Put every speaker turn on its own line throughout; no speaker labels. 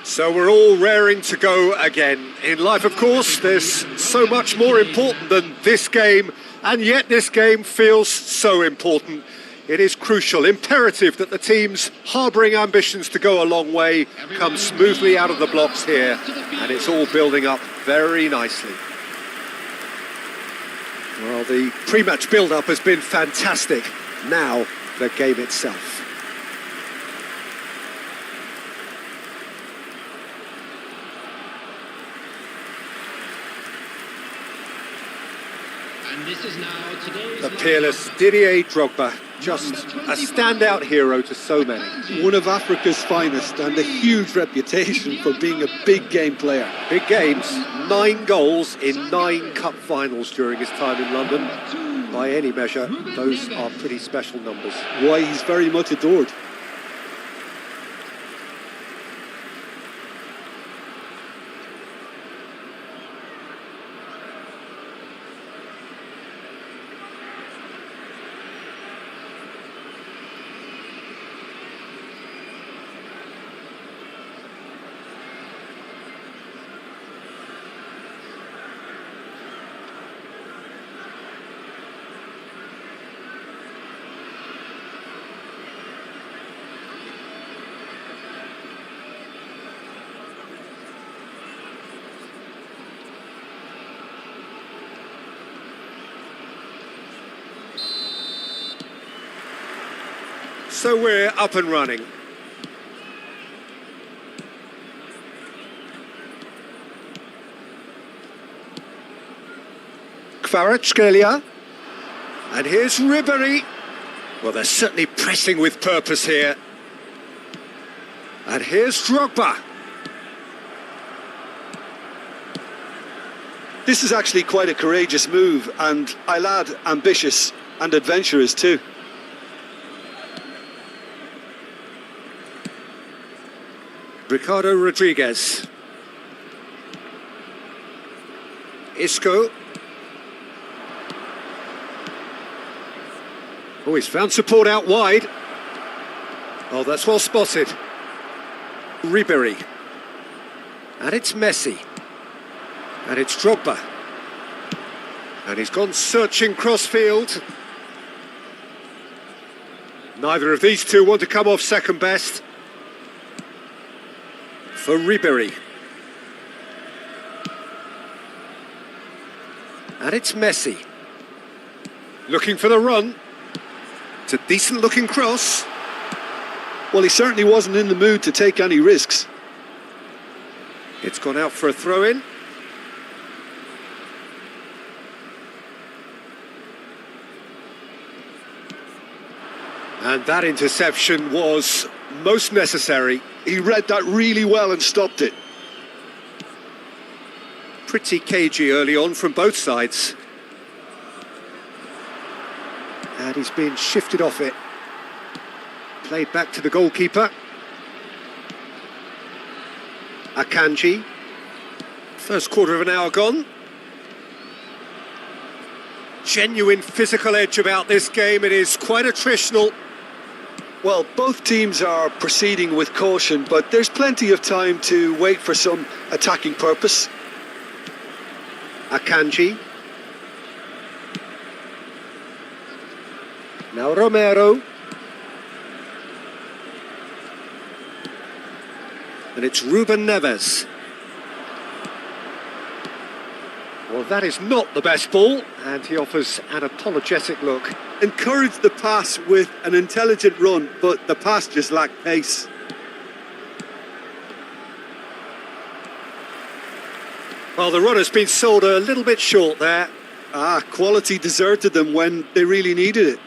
So we're all raring to go again. In life, of course, there's so much more important than this game, and yet this game feels so important. It is crucial, imperative that the teams harbouring ambitions to go a long way come smoothly out of the blocks here, and it's all building up very nicely. Well, the pre-match build-up has been fantastic. Now, the game itself. The peerless Didier Drogba, just a standout hero to so many.
One of Africa's finest and a huge reputation for being a big game player.
Big games, 9 goals in 9 cup finals during his time in London. By any measure, those are pretty special numbers.
Why, he's very much adored.
So we're up and running. Kvaratskhelia. And here's Ribéry. Well, they're certainly pressing with purpose here. And here's Drogba.
This is actually quite a courageous move, and I'll add ambitious and adventurous too.
Ricardo Rodriguez. Isco. Oh, he's found support out wide. Oh, that's well spotted. Ribéry. And it's Messi. And it's Drogba. And he's gone searching crossfield. Neither of these two want to come off second best. For Ribéry. And it's Messi. Looking for the run. It's a decent looking cross.
Well, he certainly wasn't in the mood to take any risks.
It's gone out for a throw-in. And that interception was most necessary.
He read that really well and stopped it.
Pretty cagey early on from both sides. And he's been shifted off it. Played back to the goalkeeper. Akanji. First quarter of an hour gone. Genuine physical edge about this game. It is quite attritional.
Well, both teams are proceeding with caution, but there's plenty of time to wait for some attacking purpose.
Akanji. Now Romero. And it's Ruben Neves. Well, that is not the best ball, and he offers an apologetic look.
Encouraged the pass with an intelligent run, but the pass just lacked pace.
Well, the run has been sold a little bit short there.
Quality deserted them when they really needed it.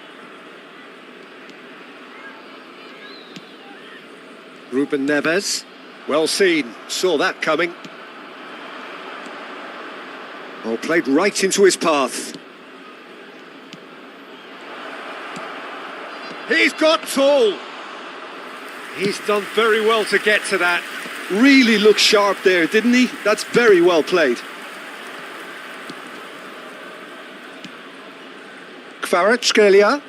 Ruben Neves. Well seen, saw that coming. Oh, played right into his path. He's got tall. He's done very well to get to that.
Really looked sharp there, didn't he? That's very well played.
Kvaratskhelia.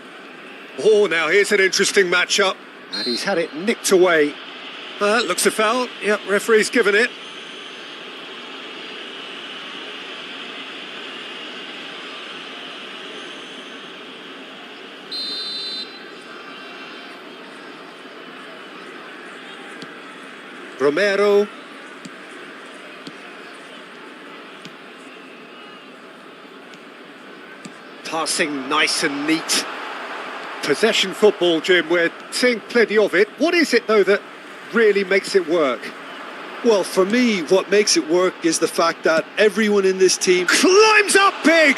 Oh, now here's an interesting matchup. And he's had it nicked away. Looks a foul. Yep, referee's given it. Romero. Passing nice and neat. Possession football, Jim, we're seeing plenty of it. What is it, though, that really makes it work?
Well, for me, what makes it work is the fact that everyone in this team
climbs up big!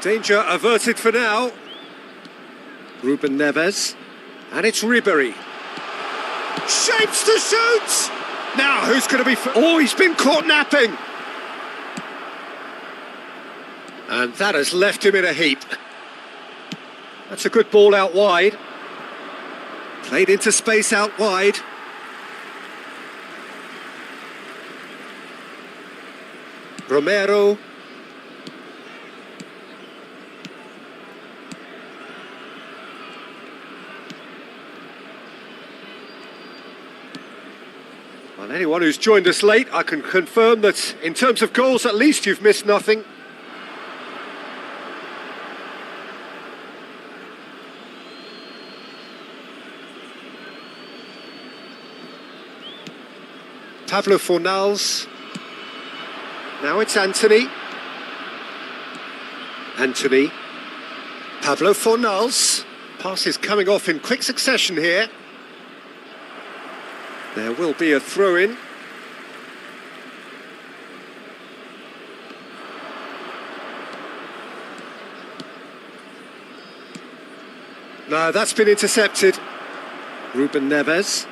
Danger averted for now. Ruben Neves. And it's Ribéry. Shapes to shoot! Now, who's going to be... Oh, he's been caught napping! And that has left him in a heap. That's a good ball out wide. Played into space out wide. Romero. Well, anyone who's joined us late, I can confirm that in terms of goals, at least you've missed nothing. Pablo Fornals. Now it's Anthony. Anthony. Pablo Fornals. Pass is coming off in quick succession here. There will be a throw-in. No, that's been intercepted. Ruben Neves.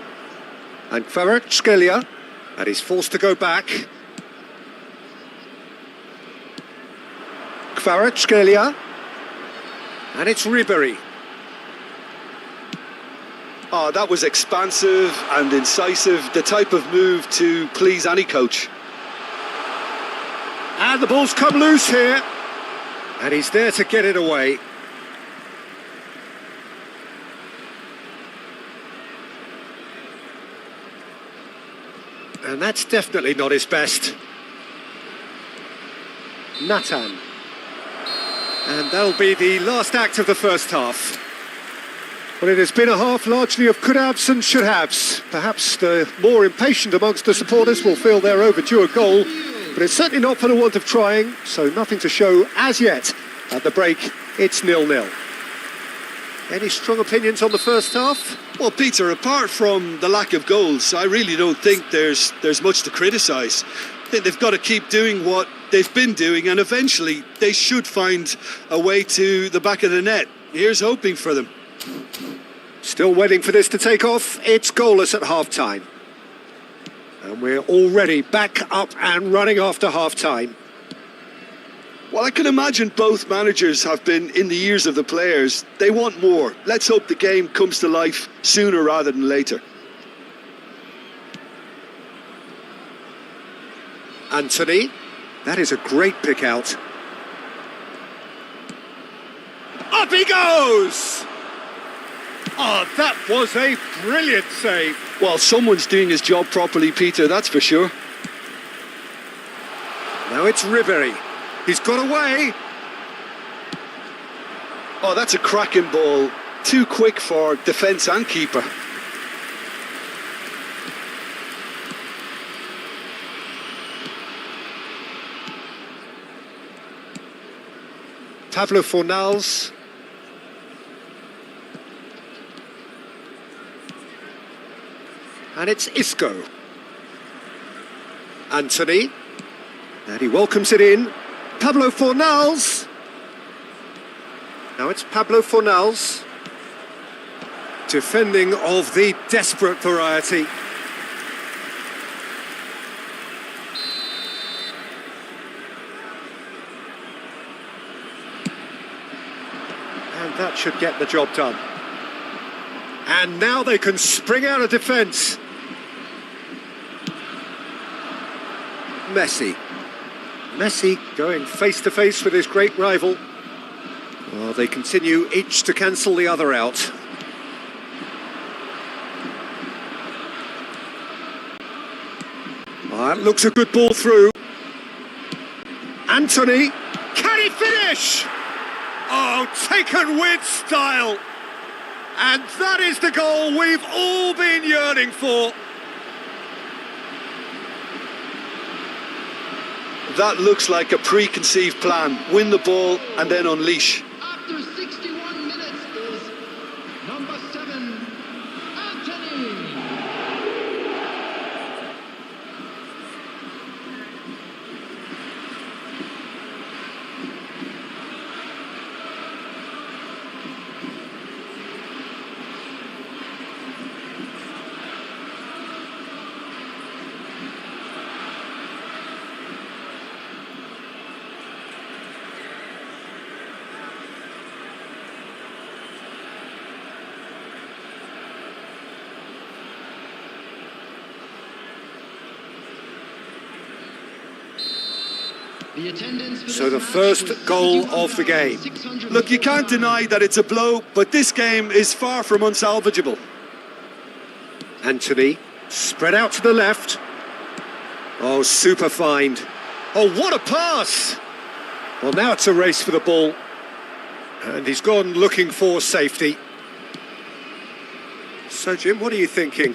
And Kvaratskhelia. And he's forced to go back. Kvaratskhelia. And it's Ribéry.
Oh, that was expansive and incisive, the type of move to please any coach.
And the ball's come loose here. And he's there to get it away. And that's definitely not his best. Nathan. And that'll be the last act of the first half. Well, it has been a half largely of could-haves and should-haves. Perhaps the more impatient amongst the supporters will feel they're overdue a goal, but it's certainly not for the want of trying, so nothing to show as yet. At the break, it's 0-0. Any strong opinions on the first half?
Well, Peter, apart from the lack of goals, I really don't think there's much to criticise. I think they've got to keep doing what they've been doing, and eventually they should find a way to the back of the net. Here's hoping for them.
Still waiting for this to take off. It's goalless at half-time. And we're already back up and running after half-time.
Well, I can imagine both managers have been in the ears of the players. They want more. Let's hope the game comes to life sooner rather than later.
Anthony, that is a great pick out. Up he goes! Oh, that was a brilliant save.
Well, someone's doing his job properly, Peter, that's for sure.
Now it's Ribery. He's got away.
Oh, that's a cracking ball. Too quick for defence and keeper.
Pablo Fornals. And it's Isco. Anthony. And he welcomes it in. Pablo Fornals. Now it's Pablo Fornals. Defending of the desperate variety. And that should get the job done. And now they can spring out of defence. Messi going face-to-face with his great rival. Well, they continue each to cancel the other out. Oh, that looks a good ball through. Anthony, can he finish? Oh, taken with style. And that is the goal we've all been yearning for.
That looks like a preconceived plan. Win the ball and then unleash.
After 61 minutes is number 7, Anthony.
So the first goal of the game.
Look, you can't deny that it's a blow, but this game is far from unsalvageable.
Anthony, spread out to the left. Oh, super find. Oh, what a pass! Well, now it's a race for the ball. And he's gone looking for safety. So, Jim, what are you thinking?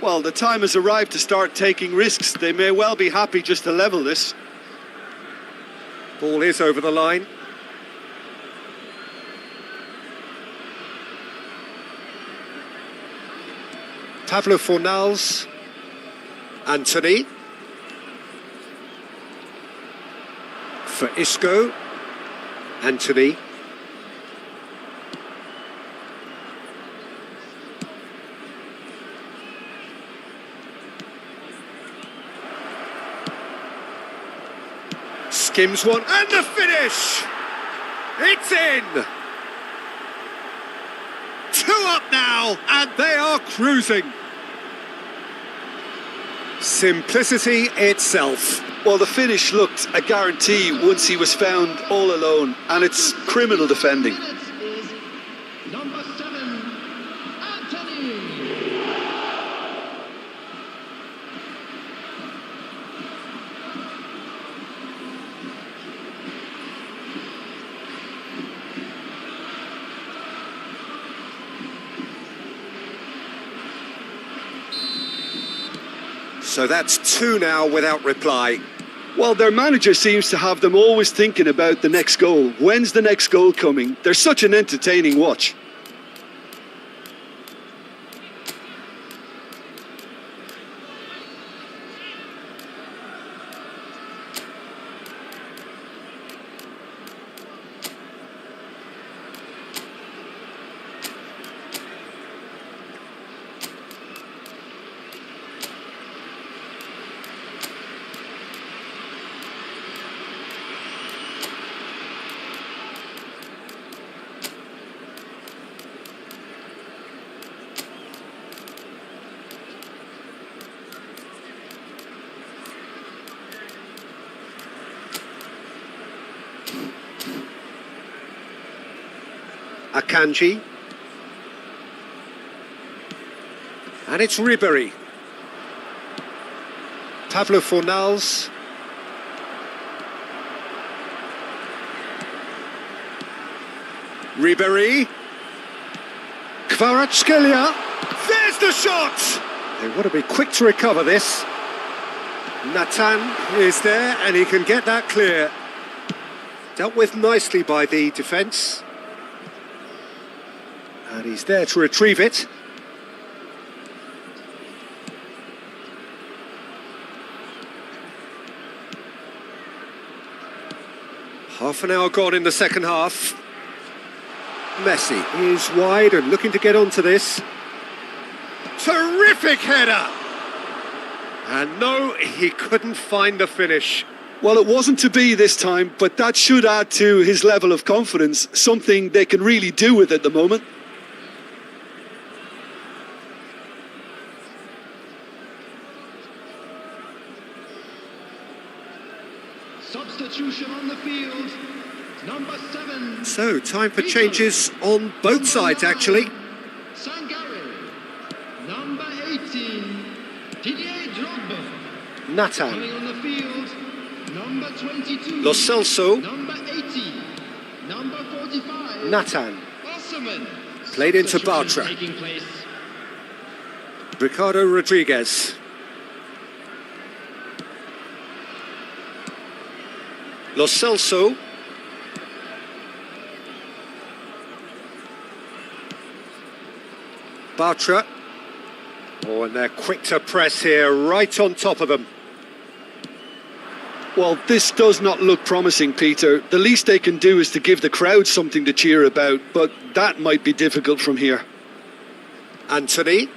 Well, the time has arrived to start taking risks. They may well be happy just to level this.
Ball is over the line. Pablo Fornals. Anthony. For Isco. Anthony. Skims one, and the finish! It's in! 2 up now, and they are cruising. Simplicity itself.
Well, the finish looked a guarantee once he was found all alone, and it's criminal defending.
Is number 7, Anthony.
So that's 2 now without reply.
Well, their manager seems to have them always thinking about the next goal. When's the next goal coming? They're such an entertaining watch.
Akanji. And it's Ribéry. Pablo Fornals. Ribéry. Kvaratskhelia. There's the shot! They want to be quick to recover this. Nathan is there and he can get that clear. Dealt with nicely by the defence. And he's there to retrieve it. Half an hour gone in the second half. Messi is wide and looking to get onto this. Terrific header! And no, he couldn't find the finish.
Well, it wasn't to be this time, but that should add to his level of confidence, something they can really do with at the moment.
Substitution on the field. Number 7.
So, time for changes on both sides, actually.
Sangare. Number 18. Didier Drogba.
Nathan.
Coming on the field. Number 22.
Lo Celso.
Number 80. Number 45.
Nathan.
Osman.
Played into
Substitution
Bartra.
taking place.
Ricardo Rodriguez. Lo Celso. Bartra. Oh, and they're quick to press here, right on top of them.
Well, this does not look promising, Peter. The least they can do is to give the crowd something to cheer about, but that might be difficult from here.
Anthony.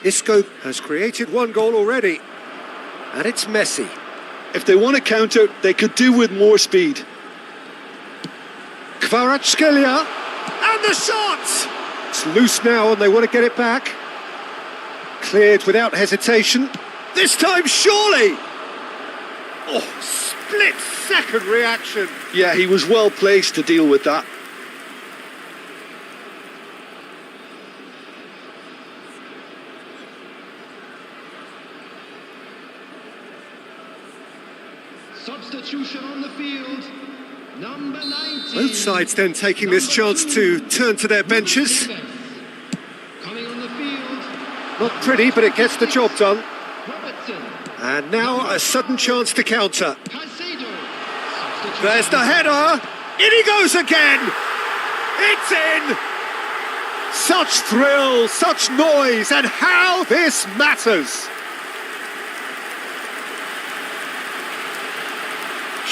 Isco has created one goal already. And it's Messi.
If they want to counter, they could do with more speed.
Kvaratskhelia. And the shot! It's loose now and they want to get it back. Cleared without hesitation. This time, surely! Oh, split-second reaction.
Yeah, he was well placed to deal with that.
Substitution on the field. Number 19.
Both sides then taking this chance to turn to their benches.
Coming on the field.
Not pretty, but it gets the job done.
Robertson.
And now a sudden chance to counter.
Caicedo.
There's the header. In he goes again. It's in. Such thrill, such noise, and how this matters.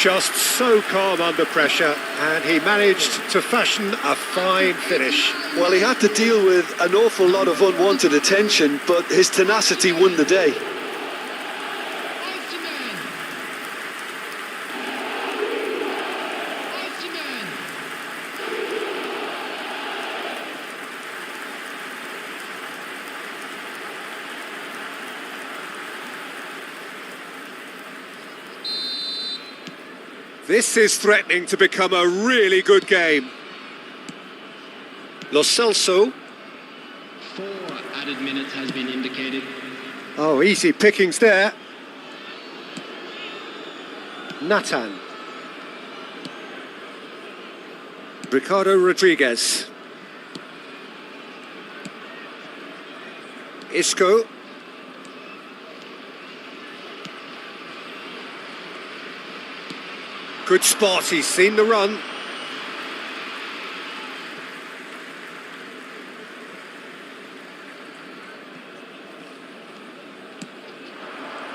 Just so calm under pressure, and he managed to fashion a fine finish.
Well, he had to deal with an awful lot of unwanted attention, but his tenacity won the day.
This is threatening to become a really good game. Lo Celso.
4 added minutes has been indicated.
Oh, easy pickings there. Nathan. Ricardo Rodriguez. Isco. Good spot, he's seen the run.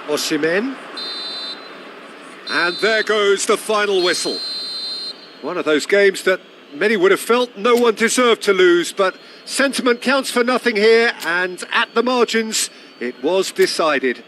Osimhen. And there goes the final whistle. One of those games that many would have felt no one deserved to lose, but sentiment counts for nothing here, and at the margins, it was decided.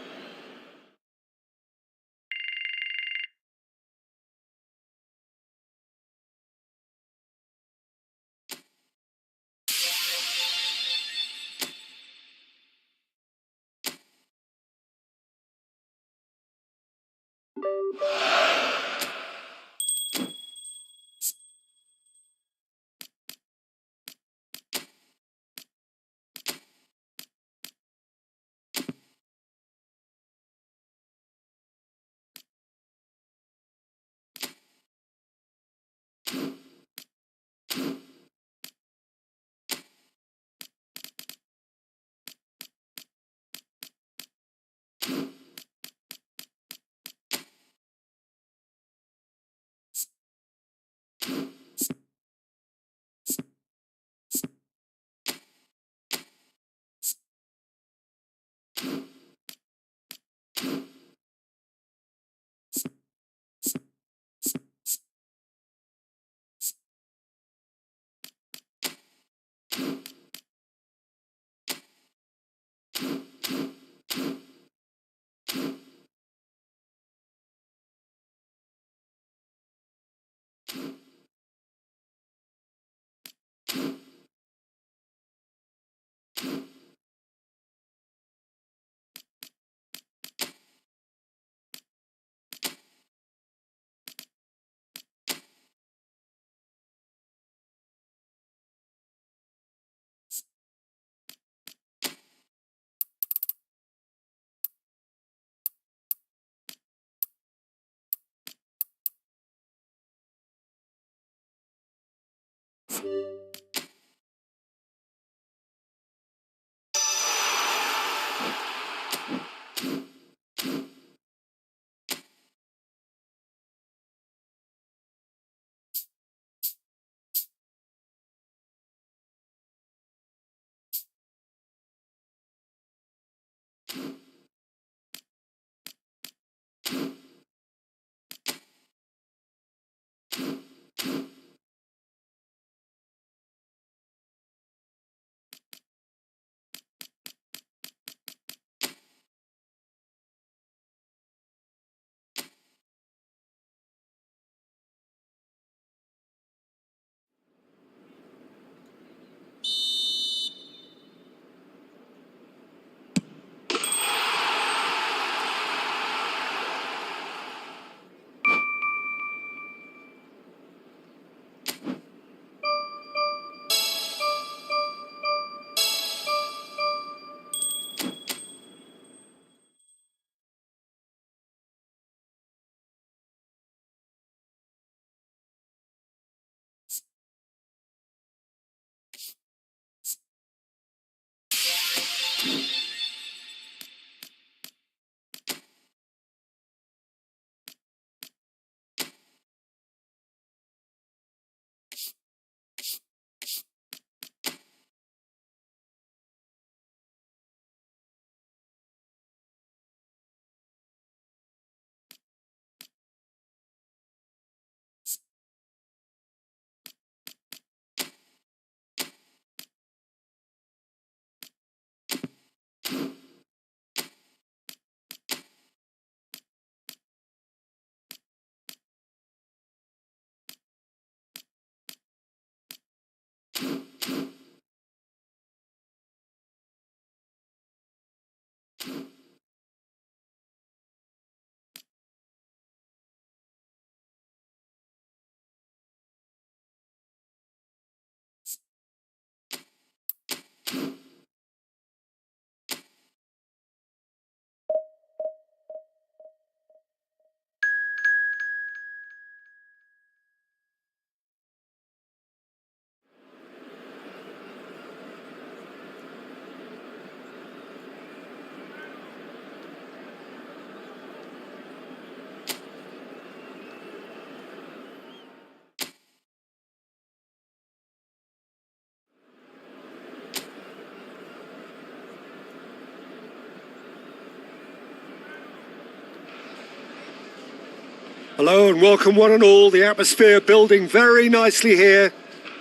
Hello and welcome one and all. The atmosphere building very nicely here.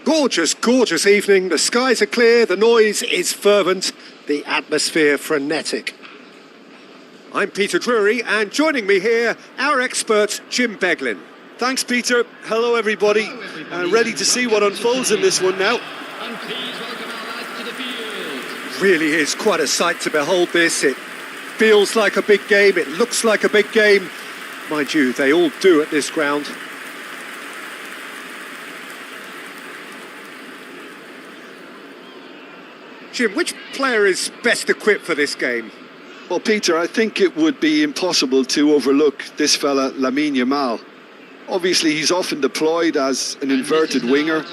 Gorgeous, gorgeous evening. The skies are clear, the noise is fervent, the atmosphere frenetic. I'm Peter Drury, and joining me here, our expert Jim Beglin.
Thanks, Peter. Hello, everybody. Ready to see what unfolds in this one now.
And please welcome our lads to the field.
Really is quite a sight to behold this. It feels like a big game, it looks like a big game. Mind you, they all do at this ground. Jim, which player is best equipped for this game?
Well, Peter, I think it would be impossible to overlook this fella, Lamine Yamal. Obviously, he's often deployed as an inverted winger,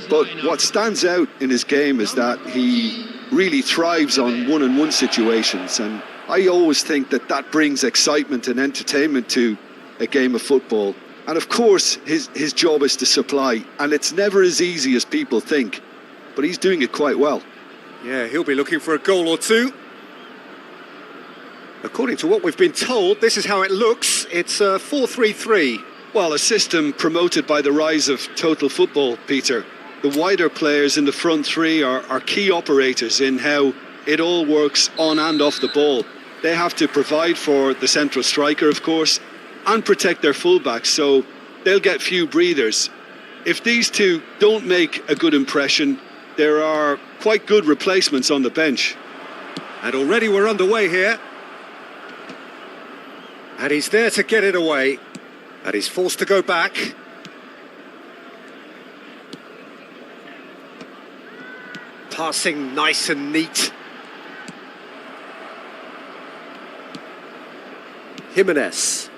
but what stands out in his game is that he really thrives on one-on-one situations, and I always think that that brings excitement and entertainment to a game of football. And of course, his job is to supply, and it's never as easy as people think, but he's doing it quite well.
Yeah, he'll be looking for a goal or two. According to what we've been told, this is how it looks. It's 4-3-3.
Well, a system promoted by the rise of total football, Peter. The wider players in the front three are key operators in how it all works on and off the ball. They have to provide for the central striker, of course, and protect their fullbacks, so they'll get few breathers. If these two don't make a good impression, there are quite good replacements on the bench.
And already we're underway here. And he's there to get it away. And he's forced to go back. Passing nice and neat. Jimenez.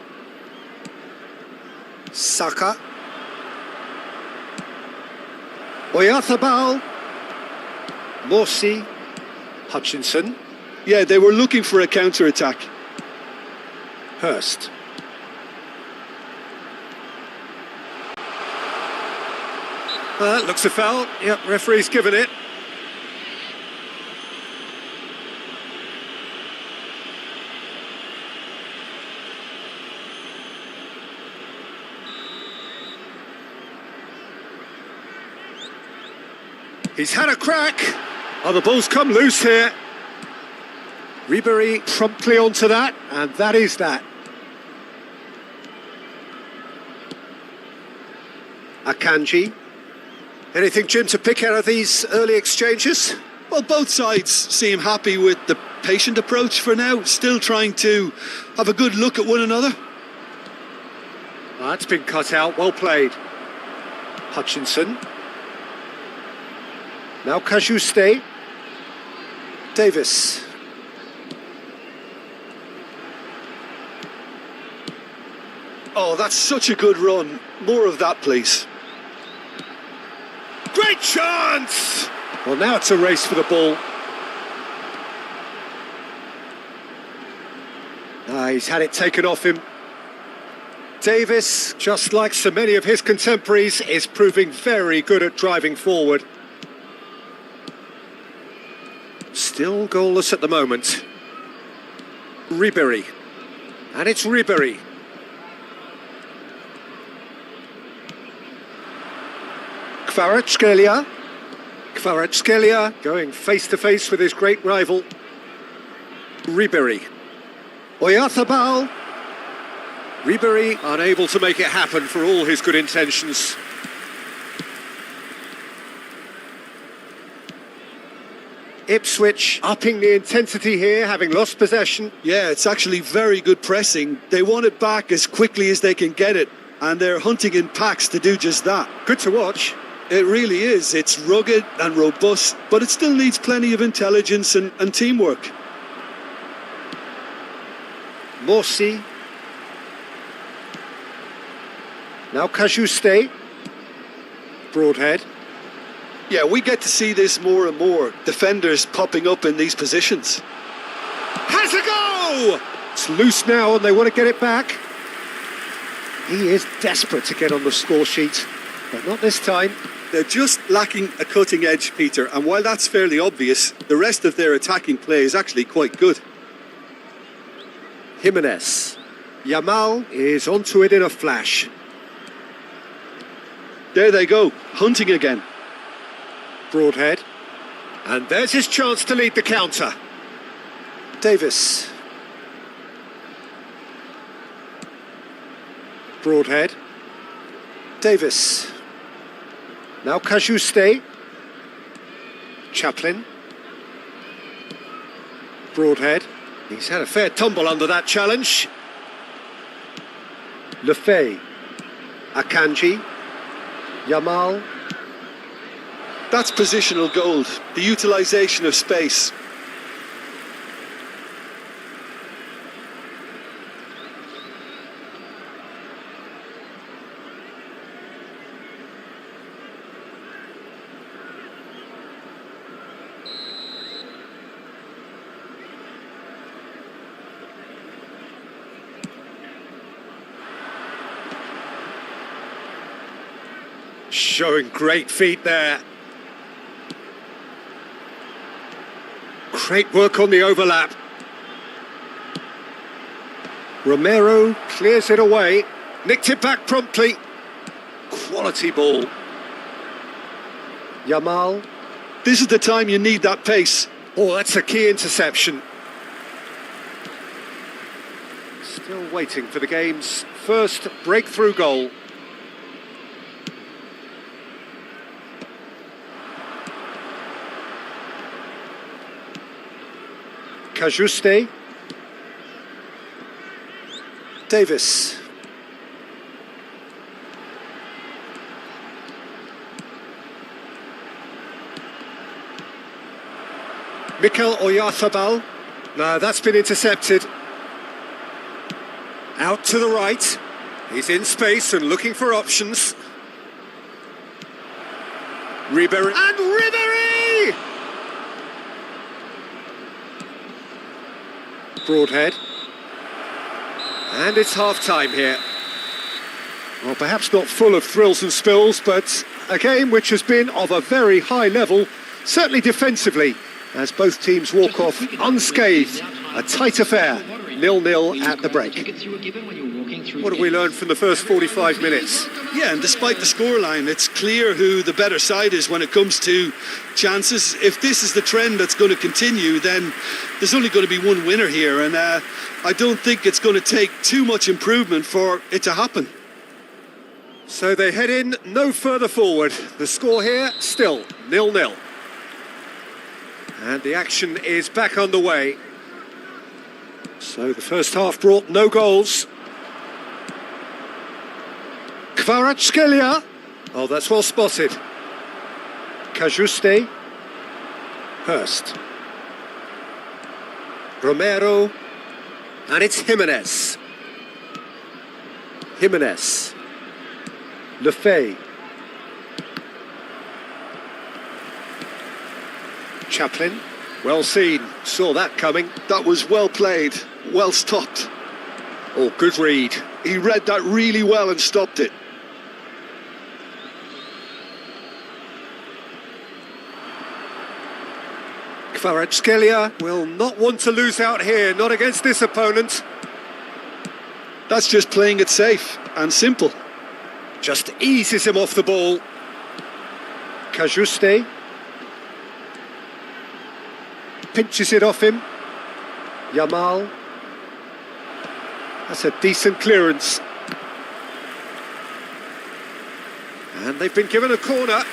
Oyarzábal. Morsi. Hutchinson.
Yeah, they were looking for a counter-attack.
Hurst. Looks a foul. Yep, referee's given it. He's had a crack. Oh, the ball's come loose here. Ribéry promptly onto that, and that is that. Akanji. Anything, Jim, to pick out of these early exchanges?
Well, both sides seem happy with the patient approach for now, still trying to have a good look at one another.
That's been cut out, well played. Hutchinson. Now Cajuste. Davis.
Oh, that's such a good run. More of that, please.
Great chance! Well, now it's a race for the ball. He's had it taken off him. Davis, just like so many of his contemporaries, is proving very good at driving forward. Still goalless at the moment. Ribéry. And it's Ribéry. Kvaratskhelia. Kvaratskhelia going face-to-face with his great rival. Ribéry. Oyarzábal. Ribéry unable to make it happen for all his good intentions. Ipswich upping the intensity here, having lost possession.
Yeah, it's actually very good pressing. They want it back as quickly as they can get it, and they're hunting in packs to do just that.
Good to watch.
It really is. It's rugged and robust, but it still needs plenty of intelligence and teamwork.
Morsi. Now Cajuste. Broadhead.
Yeah, we get to see this more and more. Defenders popping up in these positions.
Has a go! It's loose now and they want to get it back. He is desperate to get on the score sheet, but not this time.
They're just lacking a cutting edge, Peter, and while that's fairly obvious, the rest of their attacking play is actually quite good.
Jimenez. Yamal is onto it in a flash.
There they go, hunting again.
Broadhead. And there's his chance to lead the counter. Davis. Broadhead. Davis. Now Cajuste. Chaplin. Broadhead. He's had a fair tumble under that challenge. Lefebvre. Akanji. Yamal.
That's positional gold, the utilisation of space.
Showing great feet there. Great work on the overlap. Romero clears it away. Nicked it back promptly. Quality ball. Yamal.
This is the time you need that pace.
Oh, that's a key interception. Still waiting for the game's first breakthrough goal. Cajuste. Davis. Mikel Oyarzábal. No, that's been intercepted. Out to the right. He's in space and looking for options. Ribéry. And Ribéry! Broadhead. And it's half-time here. Well, perhaps not full of thrills and spills, but a game which has been of a very high level, certainly defensively, as both teams walk off unscathed. A tight affair, 0-0 at the break. What have we learned from the first 45 minutes?
Yeah, and despite the scoreline, it's clear who the better side is when it comes to chances. If this is the trend that's going to continue, then there's only going to be one winner here, and I don't think it's going to take too much improvement for it to happen.
So they head in no further forward. The score here, still 0-0. And the action is back underway. So the first half brought no goals. Kvaratskhelia. Oh, that's well spotted. Cajuste. Hurst. Romero. And it's Jimenez. Jimenez. Lefebvre. Chaplin. Well seen. Saw that coming.
That was well played, well stopped.
Oh, good read.
He read that really well and stopped it.
Kvaratskhelia will not want to lose out here, not against this opponent.
That's just playing it safe and simple.
Just eases him off the ball. Cajuste. Pinches it off him. Yamal. That's a decent clearance. And they've been given a corner.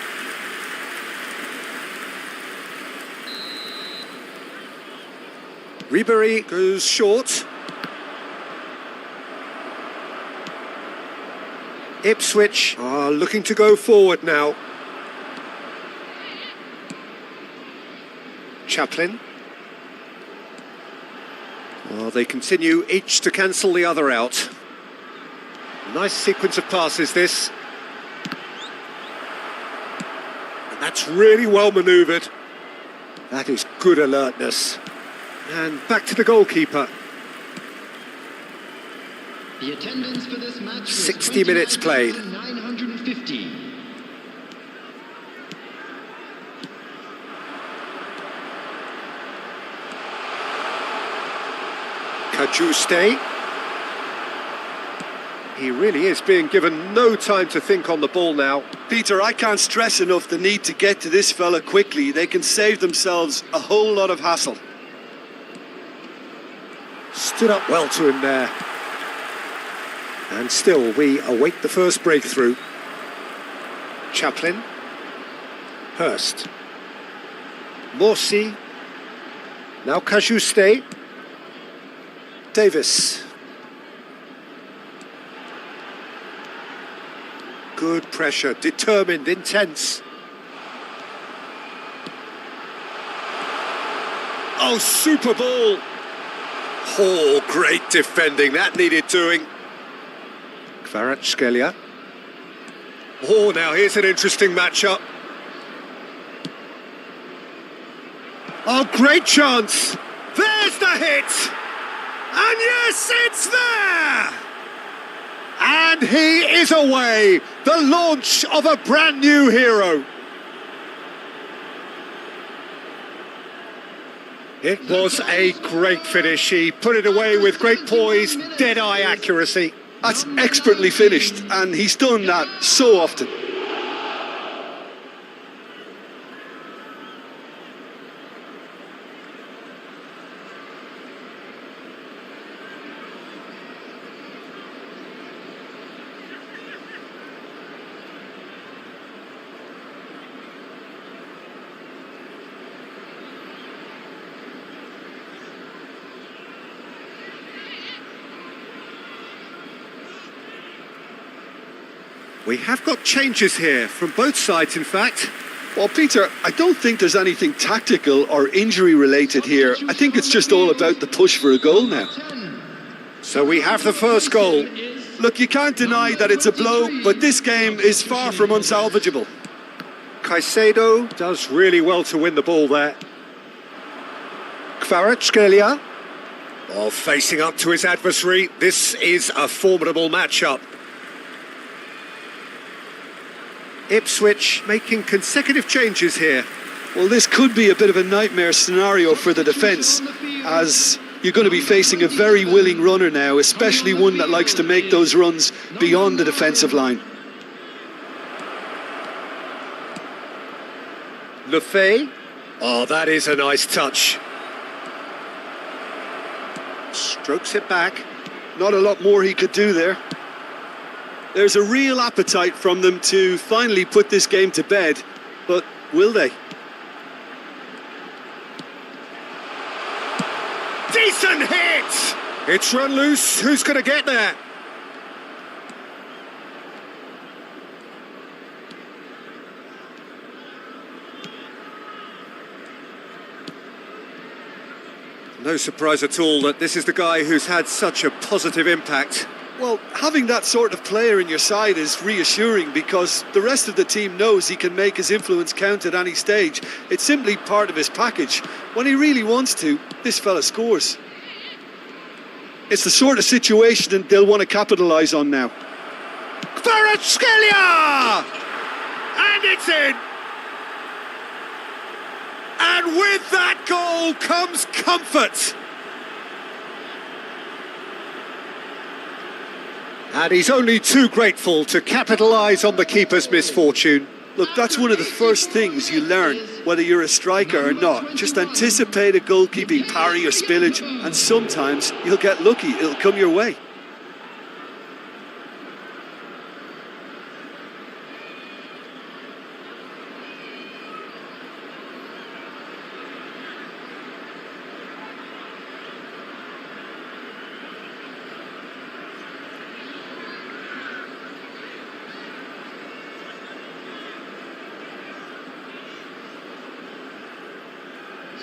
Ribéry goes short. Ipswich are looking to go forward now. Chaplin. Well, they continue each to cancel the other out. Nice sequence of passes, this. And that's really well manoeuvred. That is good alertness. And back to the goalkeeper.
The attendance for this match
60 minutes played.
950.
Cajuste. He really is being given no time to think on the ball now.
Peter, I can't stress enough the need to get to this fella quickly. They can save themselves a whole lot of hassle.
Stood up well to him there. And still we await the first breakthrough. Chaplin. Hurst. Morsi. Now Cajuste. Davis. Good pressure, determined, intense. Oh, super ball. Oh, great defending, that needed doing. Kvaratskhelia. Oh, now here's an interesting matchup. Oh, great chance. There's the hit. And yes, it's there! And he is away! The launch of a brand new hero. It was a great finish. He put it away with great poise, dead-eye accuracy.
That's expertly finished, and he's done that so often.
We have got changes here, from both sides in fact.
Well, Peter, I don't think there's anything tactical or injury related here. I think it's just all about the push for a goal now.
So we have the first goal.
Look, you can't deny that it's a blow, but this game is far from unsalvageable.
Caicedo does really well to win the ball there. Kvaratskhelia. Oh, facing up to his adversary. This is a formidable matchup. Ipswich making consecutive changes here.
Well, this could be a bit of a nightmare scenario for the defence, as you're going to be facing a very willing runner now, especially one that likes to make those runs beyond the defensive line.
Lefebvre. Oh, that is a nice touch. Strokes it back.
Not a lot more he could do there. There's a real appetite from them to finally put this game to bed, but will they?
Decent hit! It's run loose. Who's going to get there? No surprise at all that this is the guy who's had such a positive impact.
Well, having that sort of player in your side is reassuring, because the rest of the team knows he can make his influence count at any stage. It's simply part of his package. When he really wants to, this fella scores. It's the sort of situation that they'll want to capitalise on now.
Kvaratskhelia! And it's in! And with that goal comes comfort. And he's only too grateful to capitalise on the keeper's misfortune.
Look, that's one of the first things you learn, whether you're a striker or not. Just anticipate a goalkeeping parry or spillage, and sometimes you'll get lucky, it'll come your way.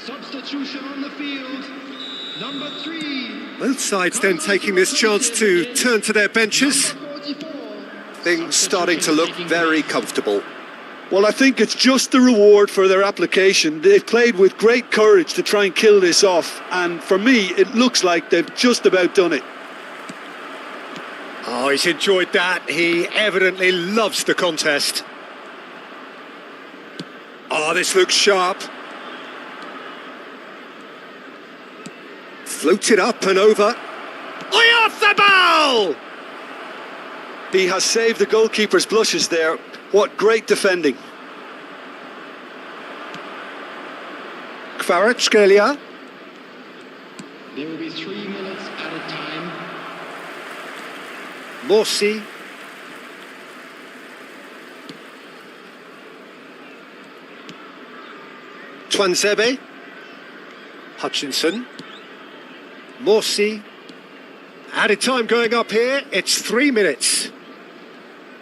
Substitution on the field, number 3.
Both sides then taking this chance to turn to their benches. Things starting to look very comfortable.
Well, I think it's just the reward for their application. They've played with great courage to try and kill this off, and for me, it looks like they've just about done it.
Oh, he's enjoyed that. He evidently loves the contest. Oh, this looks sharp. Floated up and over. Oyarzabal!
He has saved the goalkeeper's blushes there. What great defending.
Kvaratskhelia.
There will be 3 minutes at a time.
Morsi. Twanzebe. Hutchinson. Morsi. Added time going up here. It's 3 minutes.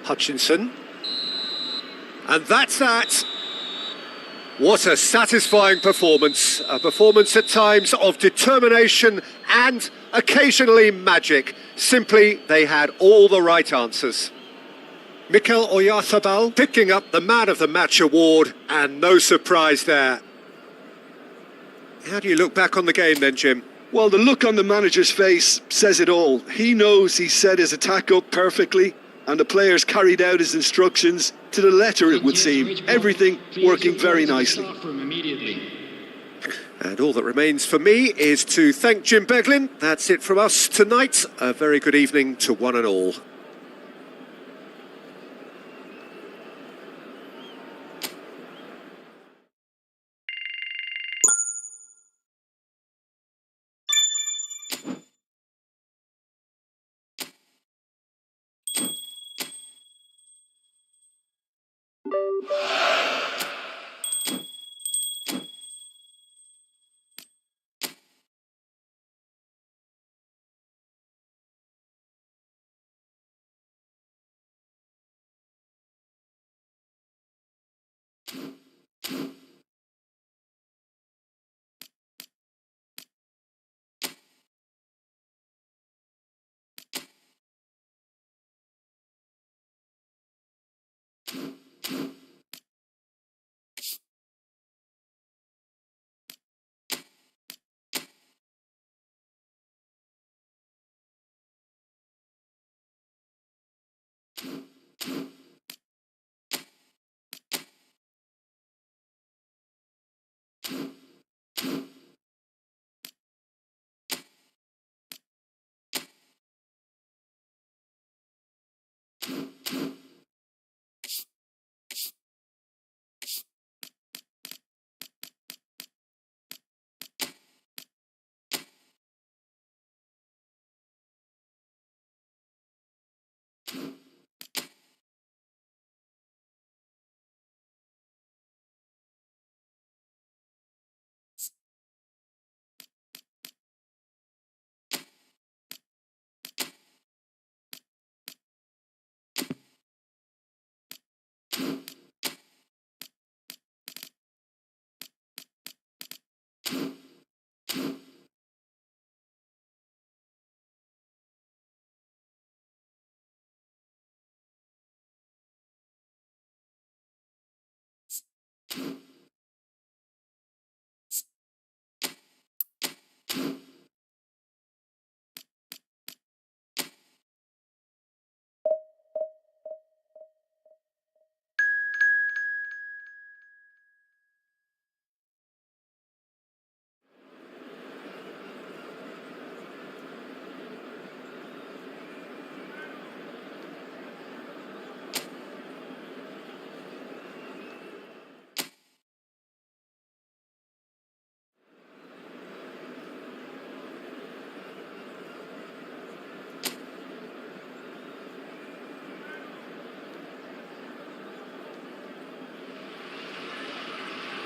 Hutchinson. And that's that. What a satisfying performance. A performance at times of determination and occasionally magic. Simply, they had all the right answers. Mikel Oyarzabal picking up the Man of the Match award, and no surprise there. How do you look back on the game then, Jim?
Well, the look on the manager's face says it all. He knows he set his attack up perfectly, and the players carried out his instructions to the letter, it would seem. Everything working very nicely.
And all that remains for me is to thank Jim Beglin. That's it from us tonight. A very good evening to one and all.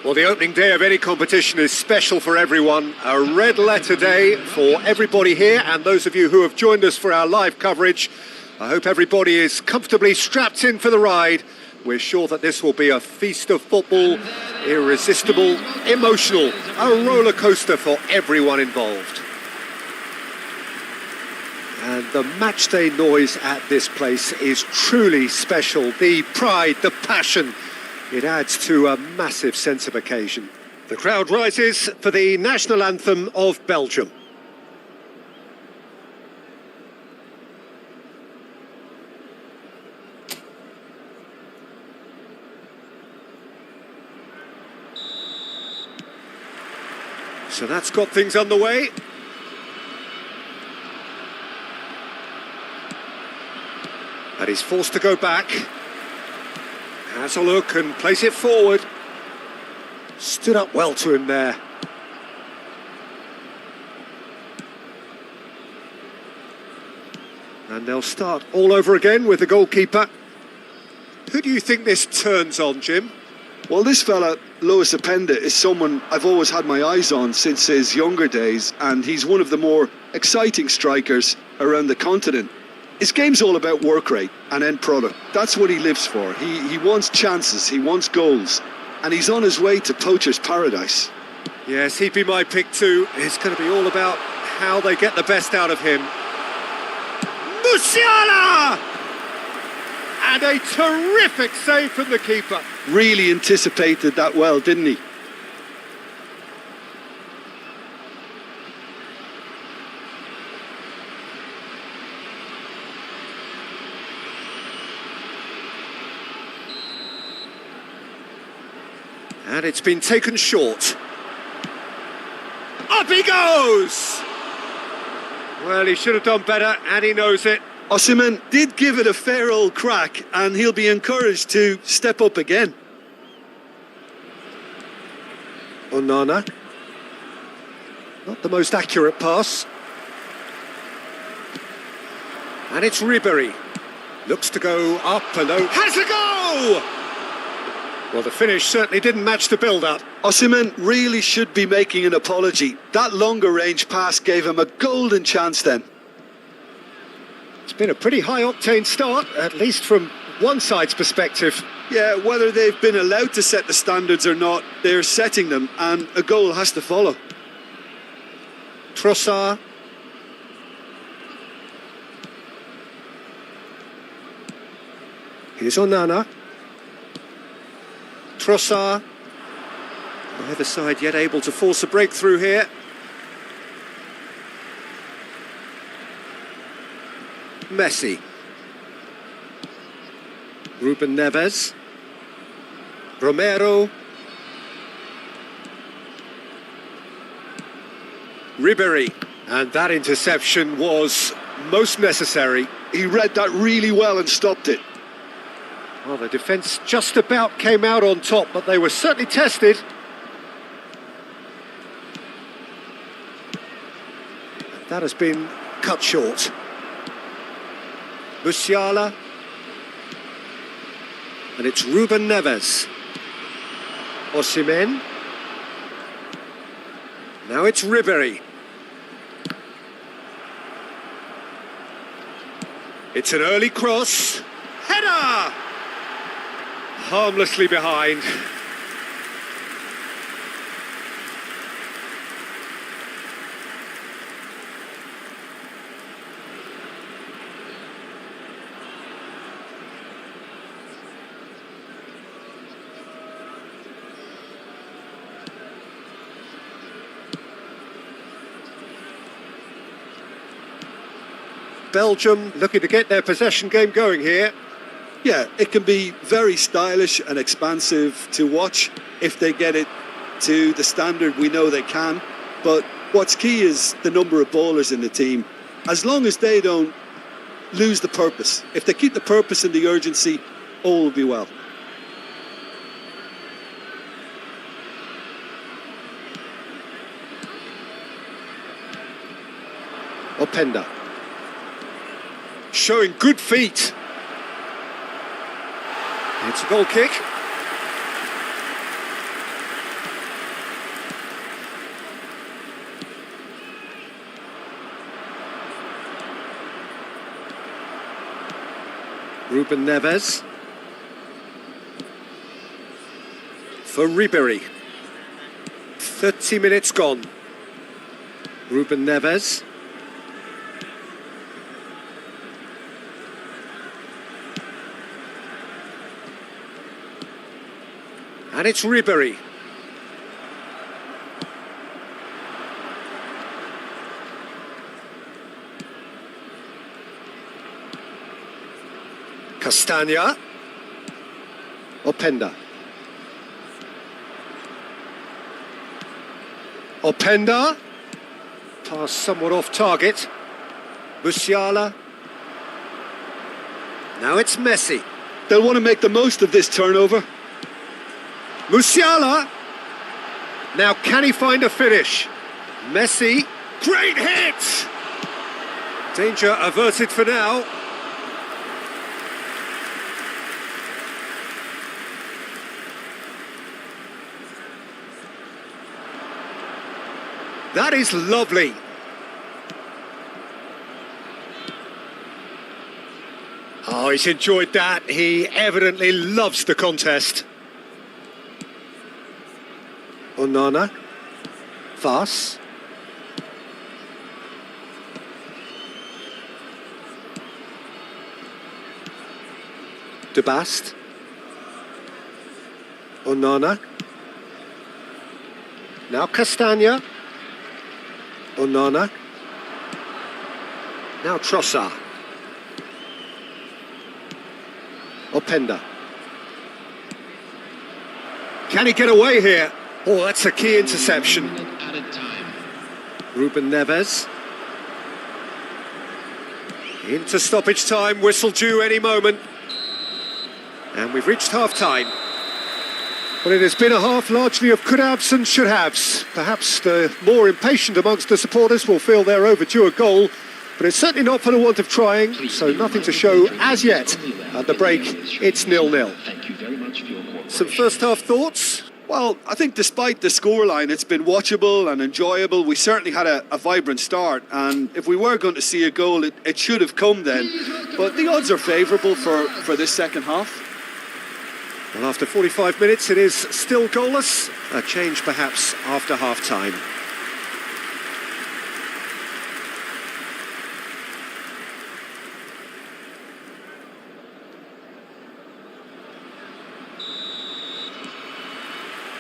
Well, the opening day of any competition is special for everyone. A red letter day for everybody here and those of you who have joined us for our live coverage. I hope everybody is comfortably strapped in for the ride. We're sure that this will be a feast of football, irresistible, emotional, a roller coaster for everyone involved. And the matchday noise at this place is truly special. The pride, the passion, it adds to a massive sense of occasion. The crowd rises for the national anthem of Belgium. So that's got things underway. And he's forced to go back. Has a look and place it forward. Stood up well to him there. And they'll start all over again with the goalkeeper. Who do you think this turns on, Jim?
Well, this fella, Lois Openda, is someone I've always had my eyes on since his younger days, and he's one of the more exciting strikers around the continent. His game's all about work rate and end product. That's what he lives for. He wants chances, he wants goals, and he's on his way to poacher's paradise.
Yes, he'd be my pick too. It's going to be all about how they get the best out of him. Musiala! And a terrific save from the keeper.
Really anticipated that well, didn't he?
And it's been taken short. Up he goes! Well, he should have done better, and he knows it.
Osimhen did give it a fair old crack, and he'll be encouraged to step up again.
Onana. Not the most accurate pass. And it's Ribéry. Looks to go up and over. Has a go! Well, the finish certainly didn't match the build-up.
Osimhen really should be making an apology. That longer range pass gave him a golden chance then.
It's been a pretty high-octane start, at least from one side's perspective.
Yeah, whether they've been allowed to set the standards or not, they're setting them, and a goal has to follow.
Trossard. Here's Onana. Trossard. Neither side yet able to force a breakthrough here. Messi. Ruben Neves. Romero. Ribéry. And that interception was most necessary.
He read that really well and stopped it.
Well, the defence just about came out on top, but they were certainly tested. And that has been cut short. Musiala. And it's Ruben Neves. Osimhen. Now it's Ribéry. It's an early cross. Header! Harmlessly behind. Belgium looking to get their possession game going here.
Yeah, it can be very stylish and expansive to watch if they get it to the standard we know they can. But what's key is the number of bowlers in the team. As long as they don't lose the purpose, if they keep the purpose and the urgency, all will be well.
Openda. Showing good feet. It's a goal kick. Ruben Neves. For Ribéry. 30 minutes gone. Ruben Neves. And it's Ribéry. Castagna. Openda. Openda. Pass somewhat off target. Musiala. Now it's Messi.
They'll want to make the most of this turnover.
Musiala. Now can he find a finish? Messi. Great hit! Danger averted for now. That is lovely. Oh, he's enjoyed that. He evidently loves the contest. Onana. Vas. De Bast. Onana. Now Castagna. Onana. Now Trossard. Openda. Can he get away here? Oh, that's a key interception.
Added time.
Ruben Neves. Into stoppage time, whistle due any moment. And we've reached half-time. Well, it has been a half largely of could-haves and should-haves. Perhaps the more impatient amongst the supporters will feel they're overdue a goal, but it's certainly not for the want of trying, so nothing to show as yet. At the break, it's 0-0.
Thank you very much for your cooperation.
Some first-half thoughts?
Well, I think despite the scoreline, it's been watchable and enjoyable. We certainly had a vibrant start, and if we were going to see a goal, it should have come then. But the odds are favourable for this second half.
Well, after 45 minutes, it is still goalless. A change, perhaps, after half-time.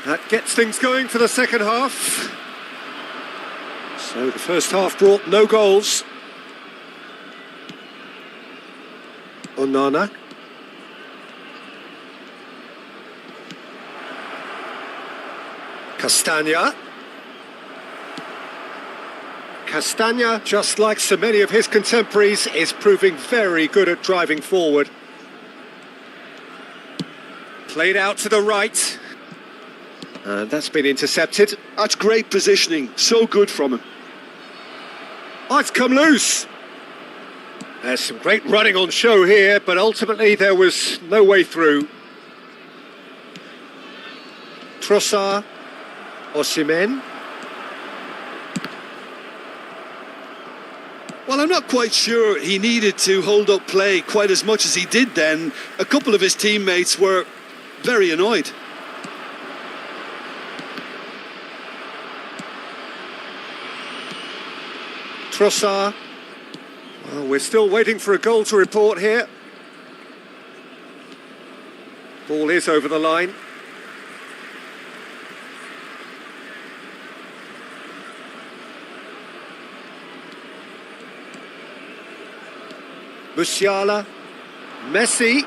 That gets things going for the second half. So the first half brought no goals. Onana. Castagna. Castagna, just like so many of his contemporaries, is proving very good at driving forward. Played out to the right. And that's been intercepted.
That's great positioning, so good from him.
Oh, it's come loose. There's some great running on show here, but ultimately there was no way through. Trossard, Osimhen.
Well, I'm not quite sure he needed to hold up play quite as much as he did then. A couple of his teammates were very annoyed.
Trossard. Well, we're still waiting for a goal to report here. Ball is over the line. Musiala, Messi.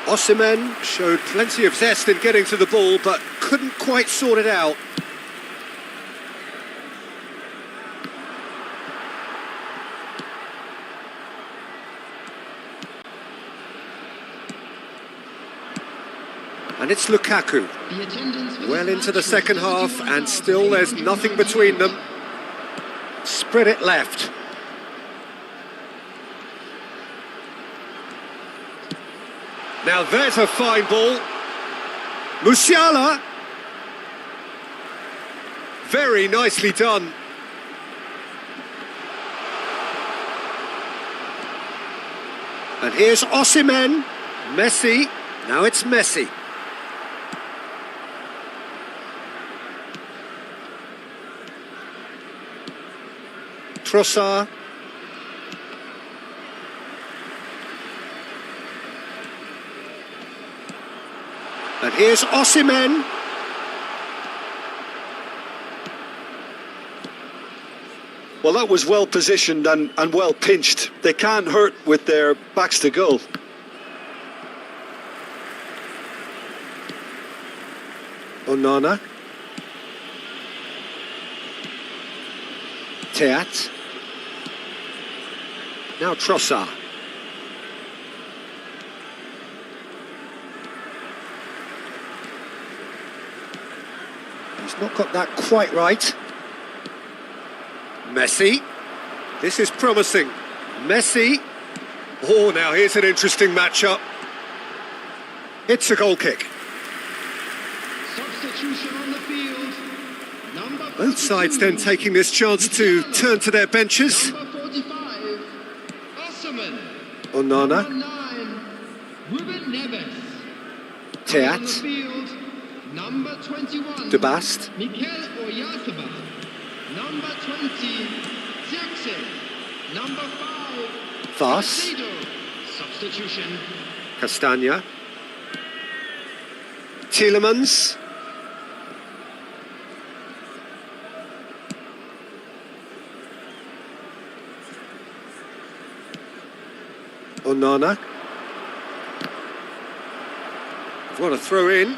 Osimhen showed plenty of zest in getting to the ball, but couldn't quite sort it out. And it's Lukaku. Well into the second half, and still there's nothing between them. Spread it left. Now there's a fine ball. Musiala. Very nicely done. And here's Osimhen. Messi. Now it's Messi. Trossard. And here's Osimhen.
Well, that was well positioned and well pinched. They can't hurt with their backs to goal.
Onana. Teat. Now Trossard. He's not got that quite right. Messi. This is promising. Messi. Oh, now here's an interesting matchup. It's a goal kick.
Substitution on the field.
Both sides then taking this chance to turn to their benches.
Number 45, Osimhen.
Onana.
Number 9, Ruben Neves.
Teat.
On the field, number 21,
De Bast.
Mikel Oyarzabal. Number 20, Jackson. Number 5,
Voss.
Caicedo. Substitution.
Castagna. Tielemans. Onana. What a throw in.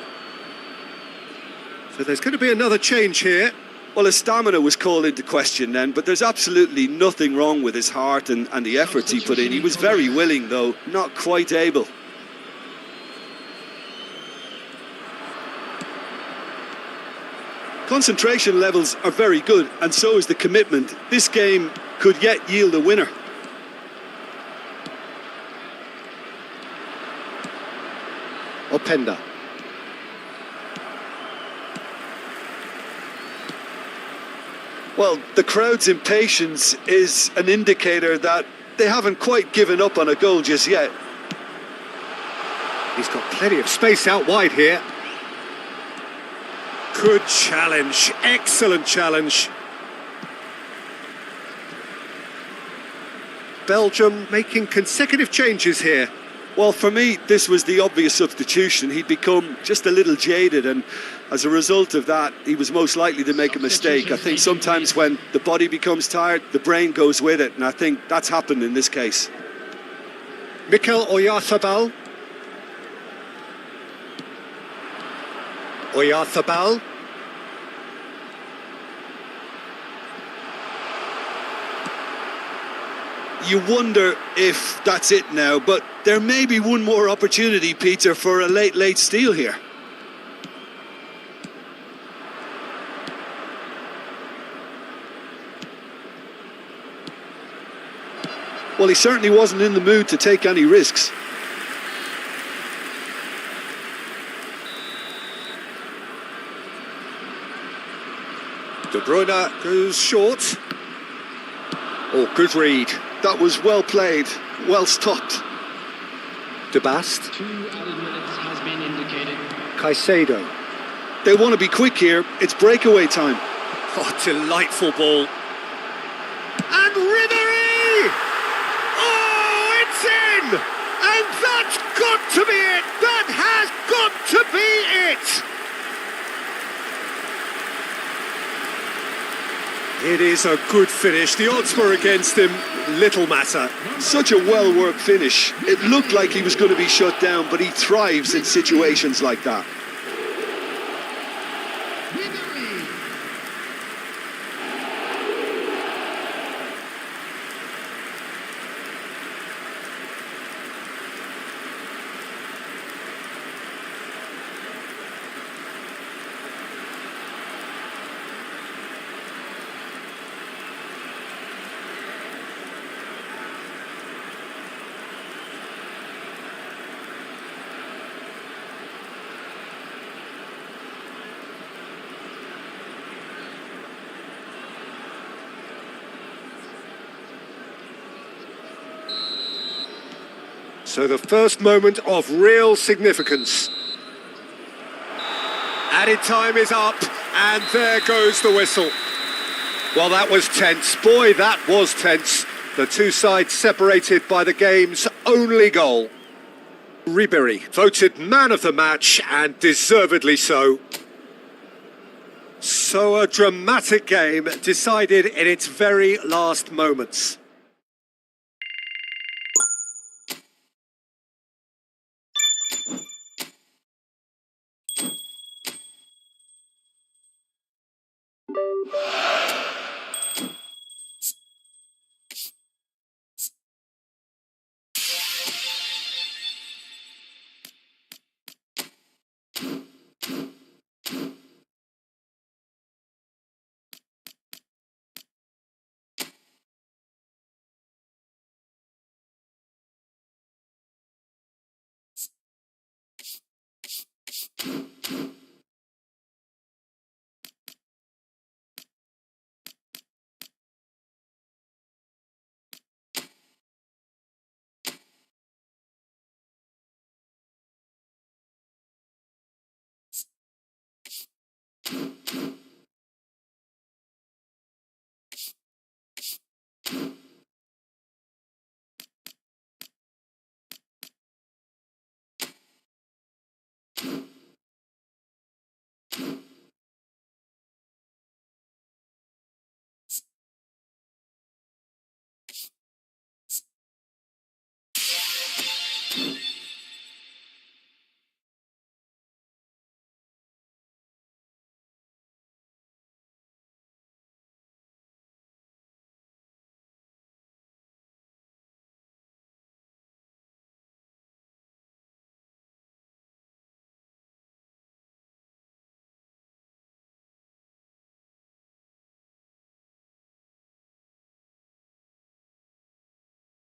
So there's going to be another change here.
Well, his stamina was called into question then, but there's absolutely nothing wrong with his heart and the efforts he put in. He was very willing, though, not quite able. Concentration levels are very good, and so is the commitment. This game could yet yield a winner.
Openda.
Well, the crowd's impatience is an indicator that they haven't quite given up on a goal just yet.
He's got plenty of space out wide here. Good challenge, excellent challenge. Belgium making consecutive changes here.
Well, for me, this was the obvious substitution. He'd become just a little jaded, and as a result of that, he was most likely to make a mistake. I think sometimes when the body becomes tired, the brain goes with it, and I think that's happened in this case.
Mikel Oyarzabal. Oyarzabal.
You wonder if that's it now, but there may be one more opportunity, Peter, for a late steal here. Well, he certainly wasn't in the mood to take any risks.
De Bruyne goes short. Oh, good read.
That was well played, well stopped.
De Bast.
2 added minutes has been indicated.
Caicedo.
They want to be quick here. It's breakaway time.
Oh, delightful ball. And Ribery! Oh, it's in! And that's got to be it! That has got to be it! It is a good finish. The odds were against him. Little matter.
Such a well-worked finish. It looked like he was going to be shut down, but he thrives in situations like that.
So the first moment of real significance. Added time is up, and there goes the whistle. Well, that was tense. Boy, that was tense. The two sides separated by the game's only goal. Ribery voted man of the match, and deservedly so. So a dramatic game decided in its very last moments.